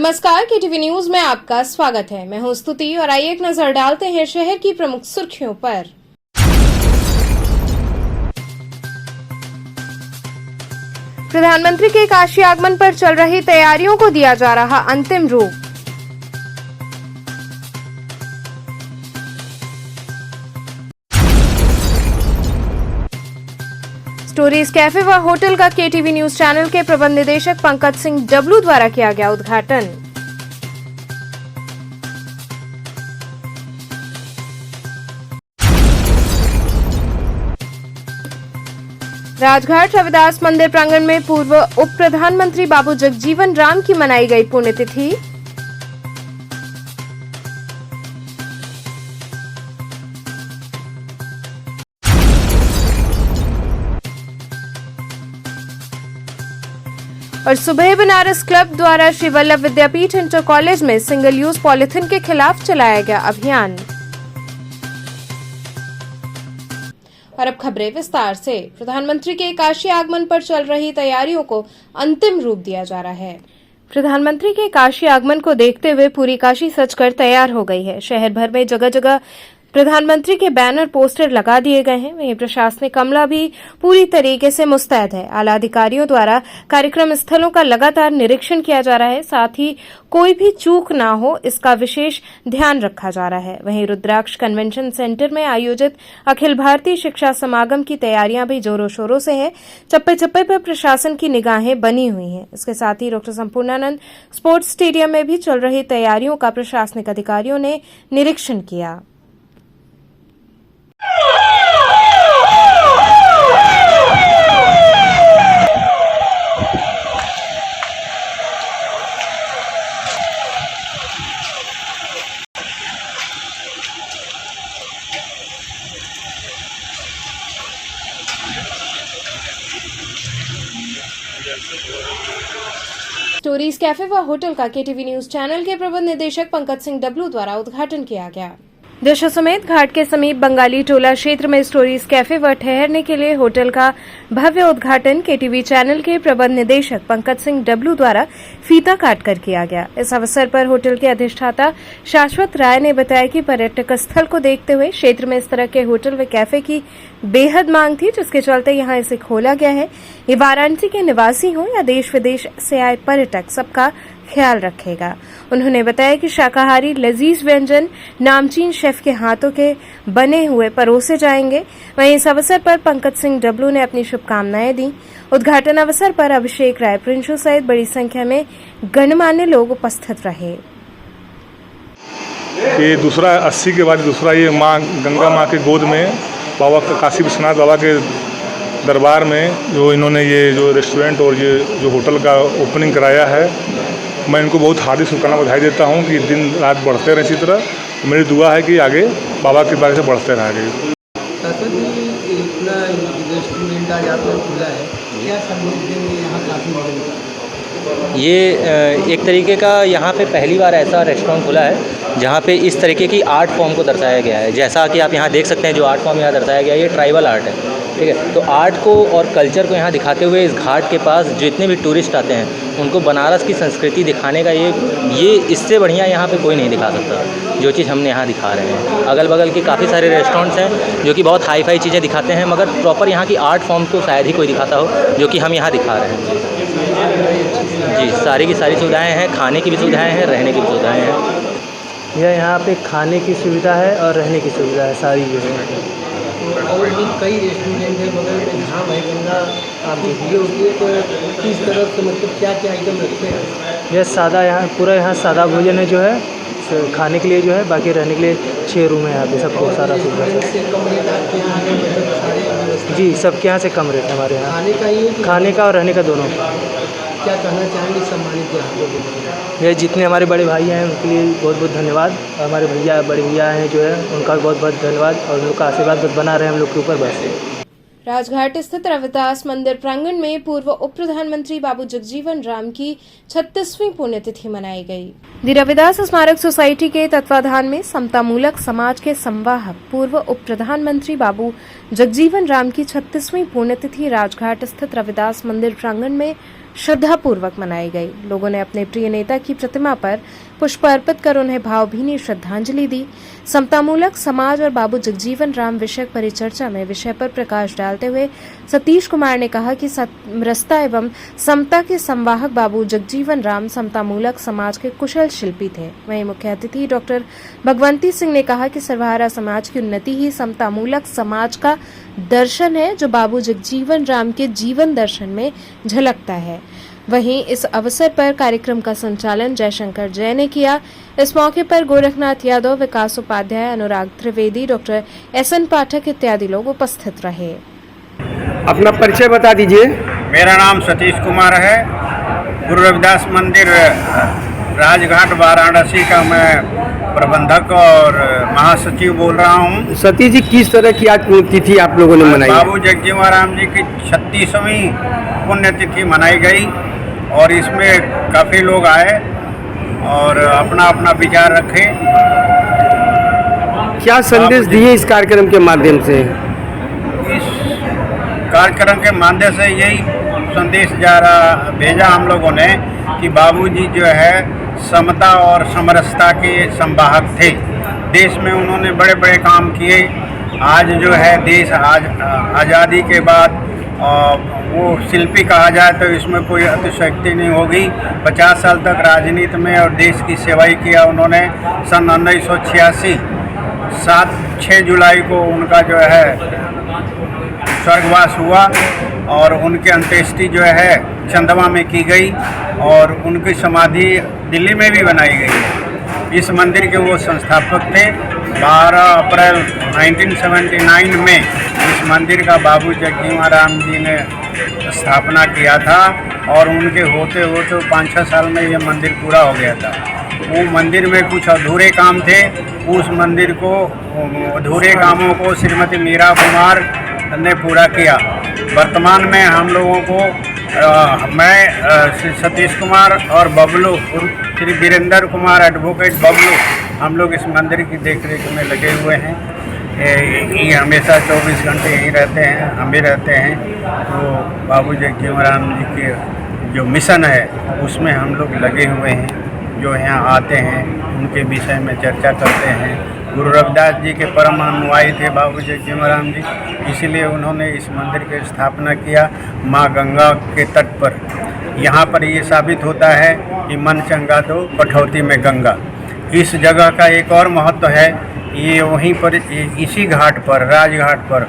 नमस्कार, KTV news में आपका स्वागत है। मैं हूं स्तुति और आइए एक नजर डालते हैं शहर की प्रमुख सुर्खियों पर। प्रधानमंत्री के काशी आगमन पर चल रही तैयारियों को दिया जा रहा अंतिम रूप। स्टोरीज कैफे व होटल का केटीवी न्यूज चैनल के प्रबंध निदेशक पंकज सिंह डब्लू द्वारा किया गया उद्घाटन। राजघाट रविदास मंदिर प्रांगण में पूर्व उप प्रधानमंत्री बाबू जगजीवन राम की मनाई गई पुण्यतिथि। और सुबह बनारस क्लब द्वारा श्री वल्लभ विद्यापीठ इंटर कॉलेज में सिंगल यूज पॉलिथीन के खिलाफ चलाया गया अभियान। और अब खबरें विस्तार से। प्रधानमंत्री के काशी आगमन पर चल रही तैयारियों को अंतिम रूप दिया जा रहा है। प्रधानमंत्री के काशी आगमन को देखते हुए पूरी काशी सजकर तैयार हो गई है। शहर भर में जगह जगह प्रधानमंत्री के बैनर पोस्टर लगा दिए गए हैं। वहीं प्रशासनिक अमला भी पूरी तरीके से मुस्तैद है। आला अधिकारियों द्वारा कार्यक्रम स्थलों का लगातार निरीक्षण किया जा रहा है। साथ ही कोई भी चूक ना हो, इसका विशेष ध्यान रखा जा रहा है। वहीं रुद्राक्ष कन्वेंशन सेंटर में आयोजित अखिल भारतीय शिक्षा समागम की तैयारियां भी जोरों शोरों से है। चप्पे चप्पे पर प्रशासन की निगाहें बनी हुई हैं। इसके साथ ही डॉक्टर संपूर्णानंद स्पोर्ट्स स्टेडियम में भी चल रही तैयारियों का प्रशासनिक अधिकारियों ने निरीक्षण किया। स्टोरीज कैफे व होटल का केटीवी न्यूज चैनल के प्रबंध निदेशक पंकज सिंह डब्लू द्वारा उद्घाटन किया गया। दशाश्वमेध घाट के समीप बंगाली टोला क्षेत्र में स्टोरीज कैफे व ठहरने के लिए होटल का भव्य उद्घाटन केटीवी चैनल के प्रबंध निदेशक पंकज सिंह डब्लू द्वारा फीता काटकर किया गया। इस अवसर पर होटल के अधिष्ठाता शाश्वत राय ने बताया कि पर्यटक स्थल को देखते हुए क्षेत्र में इस तरह के होटल व कैफे की बेहद मांग थी, जिसके चलते यहां इसे खोला गया है। ये वाराणसी के निवासी हों या देश विदेश से आए पर्यटक, सबका ख्याल रखेगा। उन्होंने बताया कि शाकाहारी लजीज व्यंजन नामचीन शेफ के हाथों के बने हुए परोसे जाएंगे। वहीं इस अवसर पर पंकज सिंह डब्लू ने अपनी शुभकामनाएं दी। उद्घाटन अवसर पर अभिषेक राय प्रिंशु सहित बड़ी संख्या में गणमान्य लोग उपस्थित रहे। ये दूसरा 80 के बाद दूसरा ये माँ गंगा माँ के गोद में बाबा काशी विश्वनाथ बाबा के दरबार में जो इन्होंने ये जो रेस्टोरेंट और ये जो होटल का ओपनिंग कराया है, मैं इनको बहुत हार्दिक शुभकामनाएं बधाई देता हूँ कि दिन रात बढ़ते रहें। इसी तरह मेरी दुआ है कि आगे बाबा की कृपा से बढ़ते रहें आगे। इतना रेस्टोरेंट आज आपने खुला है, क्या संदेश देंगे यहाँ काफ़ी? ये एक तरीके का यहाँ पे पहली बार ऐसा रेस्टोरेंट खुला है जहाँ पे इस तरीके की आर्ट फॉर्म को दर्शाया गया है। जैसा कि आप यहाँ देख सकते हैं, जो आर्ट फॉर्म यहाँ दर्शाया गया है ये ट्राइबल आर्ट है, ठीक है। तो आर्ट को और कल्चर को यहाँ दिखाते हुए इस घाट के पास जितने भी टूरिस्ट आते हैं उनको बनारस की संस्कृति दिखाने का ये इससे बढ़िया यहाँ पे कोई नहीं दिखा सकता जो चीज़ हमने यहाँ दिखा रहे हैं। अगल बगल के काफ़ी सारे रेस्टोरेंट्स हैं जो कि बहुत हाई फाई चीज़ें दिखाते हैं, मगर प्रॉपर यहाँ की आर्ट फॉर्म तो शायद ही कोई दिखाता हो जो कि हम यहाँ दिखा रहे हैं। जी, सारी की सारी सुविधाएँ हैं, खाने की भी सुविधाएँ हैं, रहने की भी सुविधाएँ हैं। यह यहाँ पे खाने की सुविधा है और रहने की सुविधा है, सारी जो है। और भी कई रेस्टोरेंट है बगल में, धाम है गंगा आप देखिए होती है, तो किस तरह से मतलब क्या क्या आइटम रखते हैं? यह सादा, यहाँ पूरा यहाँ सादा भोजन है जो है खाने के लिए जो है, बाकी रहने के लिए 6 रूम है यहाँ पे, सबको सारा सुविधा है। जी, सबके यहाँ से कम रेट है हमारे यहाँ। खाने का ही है, खाने का और रहने का दोनों। क्या कहना चाहेंगे सम्मानित यहाँ? ये जितने हमारे बड़े भाई हैं उनके लिए बहुत बहुत धन्यवाद। हमारे भैया बड़े भैया हैं जो है उनका बहुत बहुत धन्यवाद, और उनका आशीर्वाद बस बना रहे हम लोग के ऊपर बस। राजघाट स्थित रविदास मंदिर प्रांगण में पूर्व उप प्रधानमंत्री बाबू जगजीवन राम की 36वीं पुण्यतिथि मनाई गई। दी रविदास स्मारक सोसाइटी के तत्वाधान में समतामूलक समाज के संवाहक पूर्व उप प्रधानमंत्री बाबू जगजीवन राम की 36वीं पुण्यतिथि राजघाट स्थित रविदास मंदिर प्रांगण में श्रद्धापूर्वक मनाई गई। लोगों ने अपने प्रिय नेता की प्रतिमा पर पुष्प अर्पित कर उन्हें भावभीनी श्रद्धांजलि दी। समतामूलक समाज और बाबू जगजीवन राम विषयक परिचर्चा में विषय पर प्रकाश डालते हुए सतीश कुमार ने कहा कि समरसता एवं समता के संवाहक बाबू जगजीवन राम समतामूलक समाज के कुशल शिल्पी थे। वहीं मुख्य अतिथि डॉक्टर भगवंती सिंह ने कहा कि सर्वहारा समाज की उन्नति ही समतामूलक समाज का दर्शन है, जो बाबू जगजीवन राम के जीवन दर्शन में झलकता है। वहीं इस अवसर पर कार्यक्रम का संचालन जयशंकर जय ने किया। इस मौके पर गोरखनाथ यादव, विकास उपाध्याय, अनुराग त्रिवेदी, डॉक्टर एसएन पाठक इत्यादि लोग उपस्थित रहे। अपना परिचय बता दीजिए। मेरा नाम सतीश कुमार है। गुरु रविदास मंदिर राजघाट वाराणसी का मैं प्रबंधक और महासचिव बोल रहा हूँ। सतीश जी, किस तरह की आज तिथि आप लोगों ने मनाई? बाबू जगजीवन राम जी की 36वीं पुण्यतिथि मनाई गई और इसमें काफ़ी लोग आए और अपना अपना विचार रखे। क्या संदेश दिए इस कार्यक्रम के माध्यम से? इस कार्यक्रम के माध्यम से यही संदेश भेजा हम लोगों ने कि बाबूजी जो है समता और समरसता के संवाहक थे। देश में उन्होंने बड़े बड़े काम किए। आज जो है देश आज़ादी के बाद वो शिल्पी कहा जाए तो इसमें कोई अतिशयोक्ति नहीं होगी। 50 साल तक राजनीति में और देश की सेवाई किया उन्होंने। सन 1986 6 जुलाई को उनका जो है स्वर्गवास हुआ और उनकी अंत्येष्टि जो है चंदवा में की गई और उनकी समाधि दिल्ली में भी बनाई गई है। इस मंदिर के वो संस्थापक थे। 12 अप्रैल 1979 में इस मंदिर का बाबू जगजीवन राम जी ने स्थापना किया था और उनके होते होते 5-6 साल में ये मंदिर पूरा हो गया था। वो मंदिर में कुछ अधूरे काम थे। उस मंदिर को अधूरे कामों को श्रीमती मीरा कुमार ने पूरा किया। वर्तमान में हम लोगों को मैं श्री सतीश कुमार और बबलू श्री वीरेंद्र कुमार एडवोकेट बबलू, हम लोग इस मंदिर की देखरेख में लगे हुए हैं। ये हमेशा 24 घंटे यहीं रहते हैं, हम भी रहते हैं। तो बाबू जगजीवन राम जी के जो मिशन है उसमें हम लोग लगे हुए हैं। जो यहाँ आते हैं उनके विषय में चर्चा करते हैं। गुरु रविदास जी के परम अनुयायी थे बाबू जगजीवन राम जी, इसलिए उन्होंने इस मंदिर की स्थापना किया माँ गंगा के तट पर। यहाँ पर ये साबित होता है कि मन चंगा तो कठौती में गंगा। इस जगह का एक और महत्व है, ये वहीं पर इसी घाट पर राजघाट पर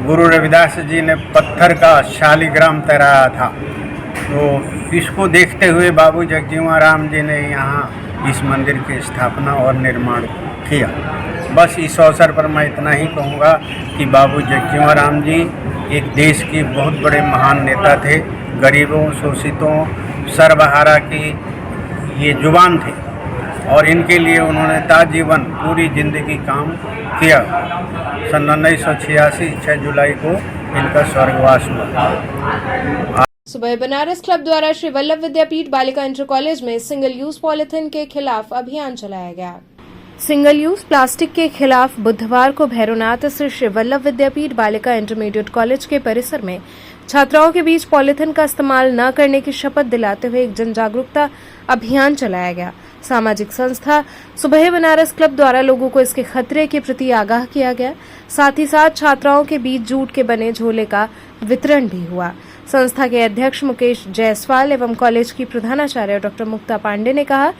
गुरु रविदास जी ने पत्थर का शालिग्राम तैराया था। तो इसको देखते हुए बाबू जगजीवन राम जी ने यहाँ इस मंदिर की स्थापना और निर्माण किया। बस इस अवसर पर मैं इतना ही कहूँगा कि बाबू जगजीवन राम जी एक देश के बहुत बड़े महान नेता थे। गरीबों, शोषितों, सर्वहारा की ये जुबान थे और इनके लिए उन्होंने ताजीवन पूरी जिंदगी काम किया। सन 1986 6 जुलाई को इनका स्वर्गवास हुआ। सुबह बनारस क्लब द्वारा श्री वल्लभ विद्यापीठ बालिका इंटर कॉलेज में सिंगल यूज पॉलिथीन के खिलाफ अभियान चलाया गया। सिंगल यूज प्लास्टिक के खिलाफ बुधवार को भैरवनाथ स्थित श्री वल्लभ विद्यापीठ बालिका इंटरमीडिएट कॉलेज के परिसर में छात्राओं के बीच पॉलिथीन का इस्तेमाल न करने की शपथ दिलाते हुए एक जन जागरूकता अभियान चलाया गया। सामाजिक संस्था सुबह बनारस क्लब द्वारा लोगों को इसके खतरे के प्रति आगाह किया गया। साथ ही साथ छात्राओं के बीच जूट के बने झोले का वितरण भी हुआ। संस्था के अध्यक्ष मुकेश जायसवाल एवं कॉलेज की प्रधानाचार्य डॉक्टर मुक्ता पांडे ने कहा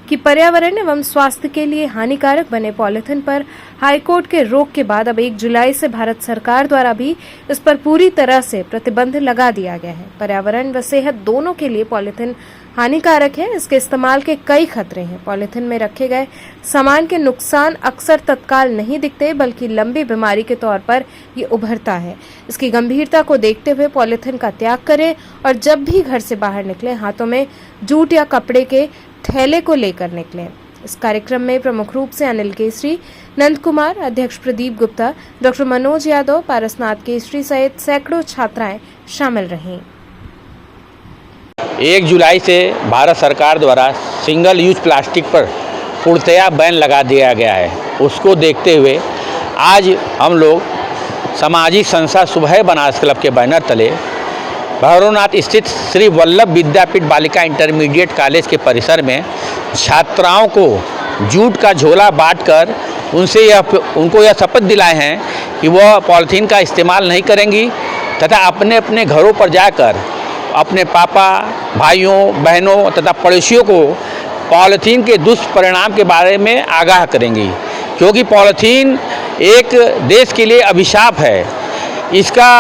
कि पर्यावरण एवं स्वास्थ्य के लिए हानिकारक बने पॉलिथीन पर हाईकोर्ट के रोक के बाद अब 1 जुलाई से भारत सरकार द्वारा भी इस पर पूरी तरह से प्रतिबंध लगा दिया गया है। पर्यावरण व सेहत दोनों के लिए पॉलिथीन हानिकारक है। इसके इस्तेमाल के कई खतरे हैं। पॉलिथीन में रखे गए सामान के नुकसान अक्सर तत्काल नहीं दिखते, बल्कि लंबी बीमारी के तौर पर ये उभरता है। इसकी गंभीरता को देखते हुए पॉलिथीन का त्याग करें और जब भी घर से बाहर निकलें हाथों में जूट या कपड़े के थैले को लेकर निकलें। इस कार्यक्रम में प्रमुख रूप से अनिल केसरी, नंद कुमार, अध्यक्ष प्रदीप गुप्ता, डॉक्टर मनोज यादव, पारसनाथ केसरी सहित सैकड़ों छात्राएं शामिल रहीं। 1 जुलाई से भारत सरकार द्वारा सिंगल यूज प्लास्टिक पर पूर्णतया बैन लगा दिया गया है। उसको देखते हुए आज हम लोग सामाजिक संस्था सुबह बनारस क्लब के बैनर तले भैरवनाथ स्थित श्री वल्लभ विद्यापीठ बालिका इंटरमीडिएट कॉलेज के परिसर में छात्राओं को जूट का झोला बांटकर उनको यह शपथ दिलाए हैं कि वह पॉलीथीन का इस्तेमाल नहीं करेंगी तथा अपने अपने घरों पर जाकर अपने पापा, भाइयों, बहनों तथा पड़ोसियों को पॉलीथीन के दुष्परिणाम के बारे में आगाह करेंगी, क्योंकि पॉलीथीन एक देश के लिए अभिशाप है। इसका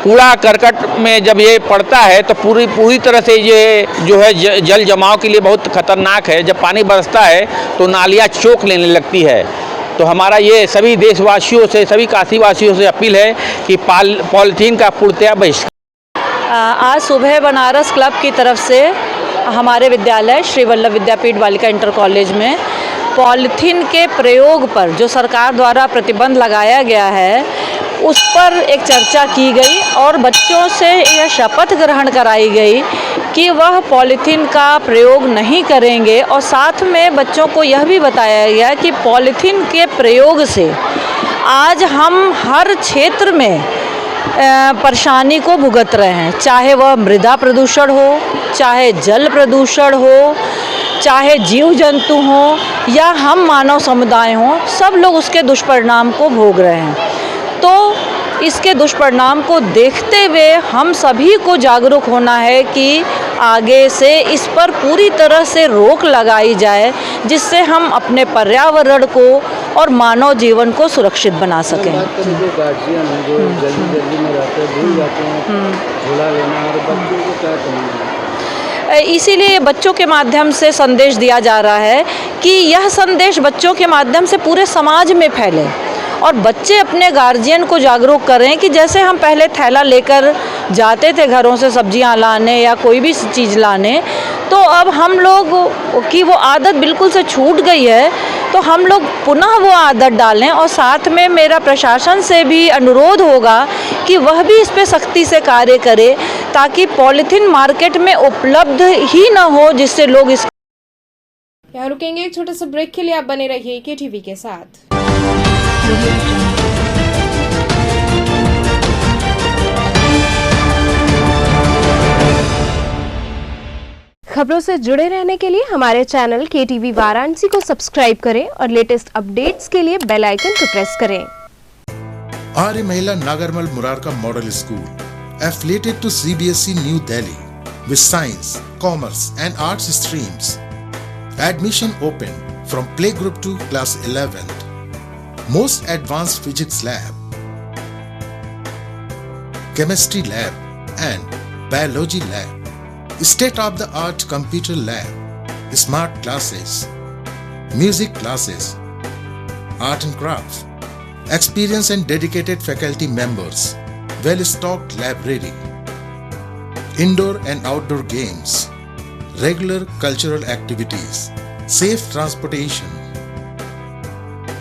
कूड़ा करकट में जब ये पड़ता है तो पूरी तरह से ये जो है जल जमाव के लिए बहुत खतरनाक है। जब पानी बरसता है तो नालियाँ चोक लेने लगती है। तो हमारा ये सभी देशवासियों से, सभी काशीवासियों से अपील है कि पॉलीथीन का पूर्णतया बहिष्कार। आज सुबह बनारस क्लब की तरफ से हमारे विद्यालय श्री वल्लभ विद्यापीठ बालिका इंटर कॉलेज में पॉलीथीन के प्रयोग पर जो सरकार द्वारा प्रतिबंध लगाया गया है उस पर एक चर्चा की गई और बच्चों से यह शपथ ग्रहण कराई गई कि वह पॉलीथीन का प्रयोग नहीं करेंगे और साथ में बच्चों को यह भी बताया गया कि पॉलीथीन के प्रयोग से आज हम हर क्षेत्र में परेशानी को भुगत रहे हैं, चाहे वह मृदा प्रदूषण हो, चाहे जल प्रदूषण हो, चाहे जीव जंतु हों या हम मानव समुदाय हों, सब लोग उसके दुष्परिणाम को भोग रहे हैं। तो इसके दुष्परिणाम को देखते हुए हम सभी को जागरूक होना है कि आगे से इस पर पूरी तरह से रोक लगाई जाए, जिससे हम अपने पर्यावरण को और मानव जीवन को सुरक्षित बना सकें। जो गार्जियन हैं जो जल्दी में रहते हैं, भूल जाते हैं झोला लेना, और बच्चों को क्या कहेंगे? इसीलिए बच्चों के माध्यम से संदेश दिया जा रहा है कि यह संदेश बच्चों के माध्यम से पूरे समाज में फैले और बच्चे अपने गार्जियन को जागरूक करें कि जैसे हम पहले थैला लेकर जाते थे घरों से सब्जियां लाने या कोई भी चीज़ लाने, तो अब हम लोग की वो आदत बिल्कुल से छूट गई है। तो हम लोग पुनः वो आदत डालें और साथ में मेरा प्रशासन से भी अनुरोध होगा कि वह भी इस पे सख्ती से कार्य करे ताकि पॉलीथीन मार्केट में उपलब्ध ही ना हो, जिससे लोग इस यहाँ रुकेंगे एक छोटे से ब्रेक के लिए। आप बने रहिए KTV के साथ। खबरों से जुड़े रहने के लिए हमारे चैनल KTV वाराणसी को सब्सक्राइब करें और लेटेस्ट अपडेट्स के लिए बेल आइकन को प्रेस करें। आर्य महिला Nagarmal Murarka model school affiliated to CBSE New Delhi with science, commerce and arts streams. Admission open from playgroup to class 11th. Most advanced physics lab, chemistry lab and biology lab. State-of-the-art computer lab, smart classes, music classes, art and crafts, experienced and dedicated faculty members, well-stocked library, indoor and outdoor games, regular cultural activities, safe transportation.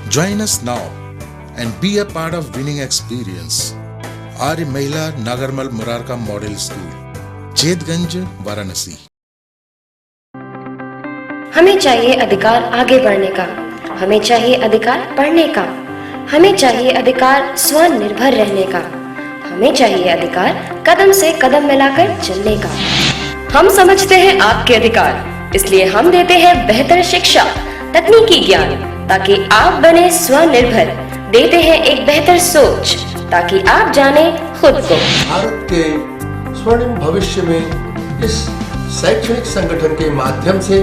Join us now and be a part of winning experience. Arya Mahila Nagarmal Murarka Model School, Chetganj, Varanasi. हमें चाहिए अधिकार आगे बढ़ने का, हमें चाहिए अधिकार पढ़ने का, हमें चाहिए अधिकार स्वनिर्भर रहने का, हमें चाहिए अधिकार कदम से कदम मिलाकर चलने का। हम समझते हैं आपके अधिकार, इसलिए हम देते हैं बेहतर शिक्षा, तकनीकी ज्ञान, ताकि आप बने स्वनिर्भर। देते हैं एक बेहतर सोच ताकि आप जाने खुद को। भारत के स्वर्णिम भविष्य में इस शैक्षणिक संगठन के माध्यम से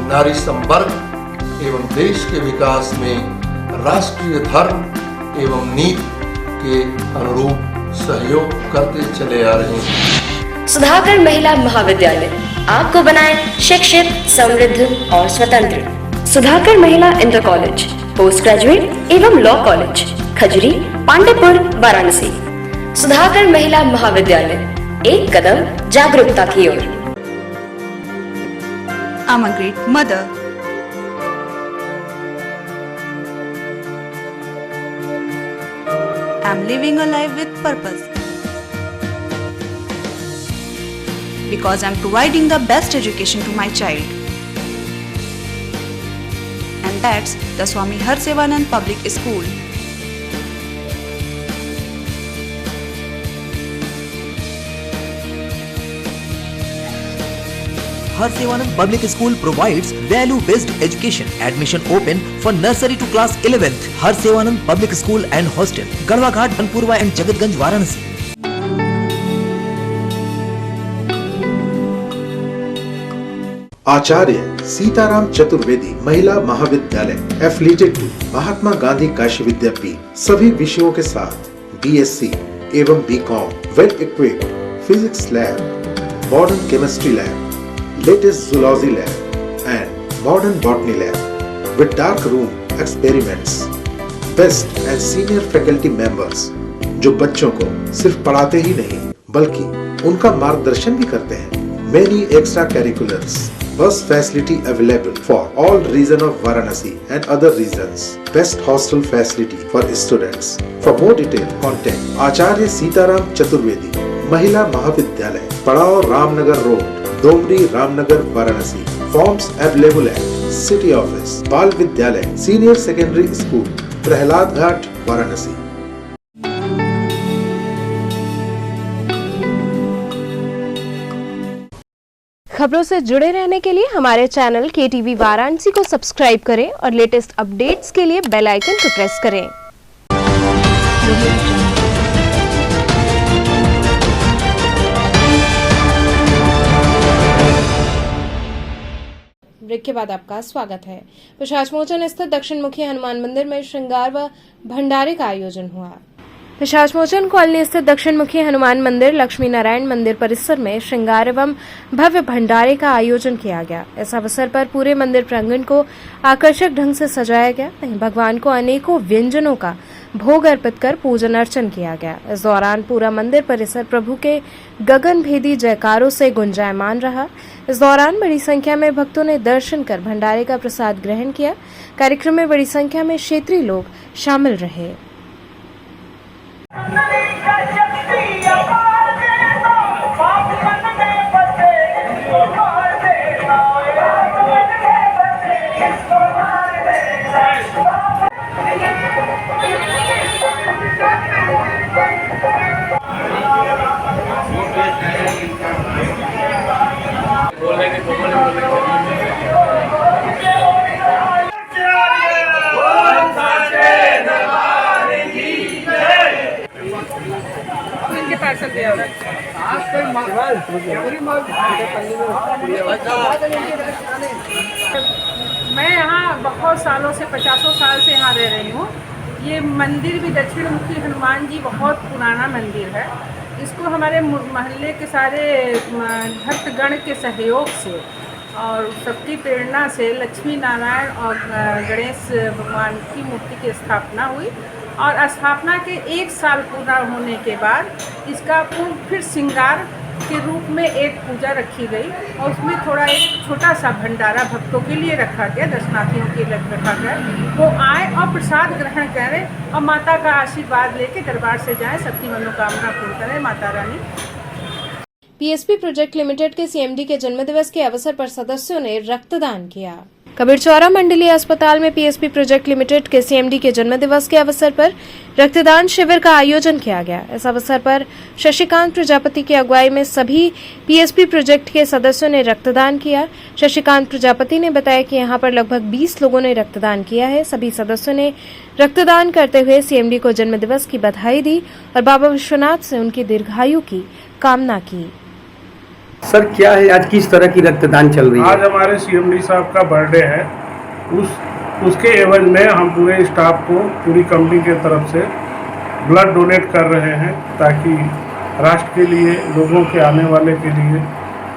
नारी संवर्ग एवं देश के विकास में राष्ट्रीय धर्म एवं नीति के अनुरूप सहयोग करते चले आ रहे हैं। सुधाकर महिला महाविद्यालय आपको बनाए शिक्षित, समृद्ध और स्वतंत्र। सुधाकर महिला इंटर कॉलेज, पोस्ट ग्रेजुएट एवं लॉ कॉलेज, खजरी, पांडेपुर, वाराणसी। सुधाकर महिला महाविद्यालय, एक कदम जागरूकता की ओर। I'm a great mother. I'm living a life with purpose. Because I'm providing the best education to my child. And that's the Swami Harsevanand Public School. Harsevanand Public School provides value-based education. Admission open for nursery to class 11th. Harsevanand Public School and Hostel, Gadwa Ghat, Banpurwa and Jagatganj, Varanasi. आचार्य सीताराम चतुर्वेदी महिला महाविद्यालय affiliated to Mahatma Gandhi Kashi विद्यापीठ सभी विषयों के साथ BSc एवं BCom well equipped physics lab, modern chemistry lab, latest zoology lab and modern botany lab with dark room experiments, best and senior faculty members जो बच्चों को सिर्फ पढ़ाते ही नहीं बल्कि उनका मार्गदर्शन भी करते हैं. Many extracurriculars, bus facility available for all region of Varanasi and other regions. Best hostel facility for students. For more detail, contact Acharya Sitaram Chaturvedi, Mahila Mahavidyalaya, Padao Ramnagar Road, Domri Ramnagar, Varanasi. Forms available at City Office, Bal Vidyalaya, Senior Secondary School, Prahlad Ghat, Varanasi. खबरों से जुड़े रहने के लिए हमारे channel KTV Varanasi को subscribe करें और लेटेस्ट अपडेट्स के लिए बेल आइकन को प्रेस करें. ब्रेक के बाद आपका स्वागत है. पिशाचमोचन स्थित दक्षिण मुखी हनुमान मंदिर में श्रृंगार व भंडारे का आयोजन हुआ. पिशाचमोचन कॉलोनी स्थित दक्षिण मुखी हनुमान मंदिर लक्ष्मी नारायण मंदिर परिसर में श्रृंगार एवं भव्य भंडारे का आयोजन किया गया. इस अवसर पर पूरे मंदिर प्रांगण को आकर्षक ढंग से सजाया गया. वहीं भगवान को अनेकों व्यंजनों का भोग अर्पित कर पूजन अर्चन किया गया. इस दौरान पूरा मंदिर परिसर प्रभु के गगनभेदी जयकारों से गुंजायमान रहा. इस दौरान बड़ी संख्या में भक्तों ने दर्शन कर भंडारे का प्रसाद ग्रहण किया. कार्यक्रम में बड़ी संख्या में क्षेत्रीय लोग शामिल रहे. मैं यहाँ बहुत सालों से 50 साल से यहाँ रह रही हूँ. ये मंदिर भी दक्षिण मुखी हनुमान जी बहुत पुराना मंदिर है. इसको हमारे मोहल्ले के सारे भक्तगण के सहयोग से और सबकी प्रेरणा से लक्ष्मी नारायण और गणेश भगवान की मूर्ति की स्थापना हुई और स्थापना के 1 साल पूरा होने के बाद इसका फिर श्रृंगार के रूप में एक पूजा रखी गई और उसमें थोड़ा एक छोटा सा भंडारा भक्तों के लिए रखा गया, दर्शनार्थियों के लिए रखा गया. वो आए और प्रसाद ग्रहण करें और माता का आशीर्वाद लेके दरबार से जाएं, सबकी मनोकामना पूर्ण करें Mata Rani. PSP project limited के CMD के जन्मदिवस के अवसर पर सदस्यों ने रक्तदान किया. कबीरचौरा मंडलीय अस्पताल में PSP प्रोजेक्ट लिमिटेड के CMD के जन्मदिवस के अवसर पर रक्तदान शिविर का आयोजन किया गया. इस अवसर पर शशिकांत प्रजापति की अगुवाई में सभी PSP प्रोजेक्ट के सदस्यों ने रक्तदान किया. शशिकांत प्रजापति ने बताया कि यहां पर लगभग 20 लोगों ने रक्तदान किया है. सभी सदस्यों ने रक्तदान करते हुए CMD को जन्मदिवस की बधाई दी और बाबा विश्वनाथ से उनकी दीर्घायु की कामना की. सर क्या है आज किस तरह की रक्तदान चल रही है? आज हमारे CMD साहब का बर्थडे है. उसके एवज में हम पूरे स्टाफ को पूरी कंपनी के तरफ से ब्लड डोनेट कर रहे हैं ताकि राष्ट्र के लिए, लोगों के आने वाले के लिए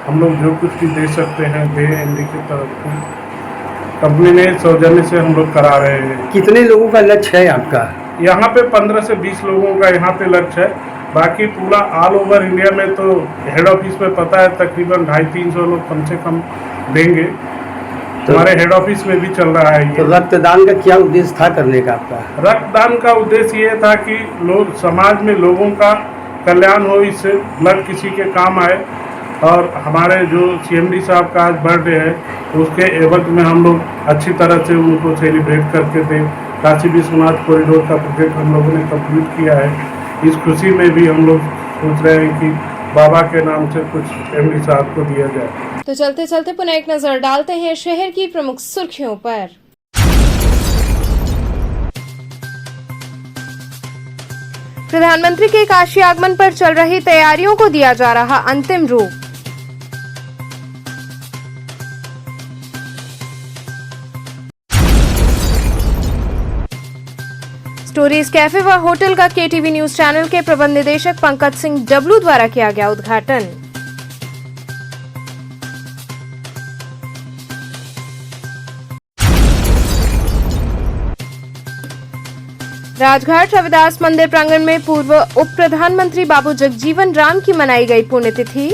हम लोग जो कुछ भी दे सकते हैं दे. MD की तरफ से कंपनी ने सौजन्य से हम लोग करा रहे हैं. कितने लोगों का लक्ष्य है आपका? यहाँ पे 15 से 20 लोगों का यहाँ पे लक्ष्य है. बाकी पूरा ऑल ओवर इंडिया में तो हेड ऑफिस में पता है तकरीबन 250-300 लोग कम से कम देंगे. तो हमारे हेड ऑफिस में भी चल रहा है. तो रक्तदान का क्या उद्देश्य था करने का आपका? रक्तदान का उद्देश्य ये था कि लोग समाज में लोगों का कल्याण हो, इससे ब्लड किसी के काम आए. और हमारे जो CMD साहब का आज बर्थडे है उसके एवज में हम लोग अच्छी तरह से उनको सेलिब्रेट करके दें. काशी विश्वनाथ कॉरिडोर का प्रोजेक्ट हम लोगों ने कंप्लीट किया है. इस खुशी में भी हम लोग सोच रहे हैं कि बाबा के नाम से कुछ एमडी साहब को दिया जाए। तो चलते चलते पुनः एक नजर डालते हैं शहर की प्रमुख सुर्खियों पर। प्रधानमंत्री के काशी आगमन पर चल रही तैयारियों को दिया जा रहा अंतिम रूप। स्टोरीज कैफे व होटल का केटीवी न्यूज चैनल के प्रबंध निदेशक पंकज सिंह डब्लू द्वारा किया गया उद्घाटन। राजघाट रविदास मंदिर प्रांगण में पूर्व उप प्रधानमंत्री बाबू जगजीवन राम की मनाई गई पुण्यतिथि।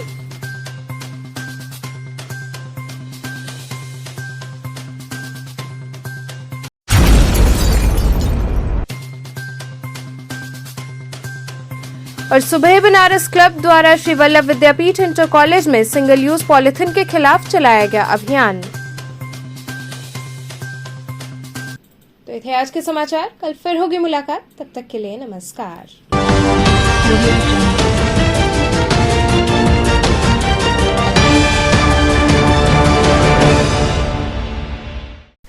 और सुबह बनारस क्लब द्वारा श्री वल्लभ विद्यापीठ इंटर कॉलेज में सिंगल यूज पॉलिथीन के खिलाफ चलाया गया अभियान। तो ये थे आज के समाचार, कल फिर होगी मुलाकात, तब तक के लिए नमस्कार।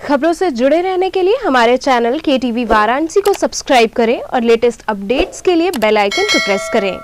खबरों से जुड़े रहने के लिए हमारे चैनल केटीवी वाराणसी को सब्सक्राइब करें और लेटेस्ट अपडेट्स के लिए बेल आइकन को प्रेस करें।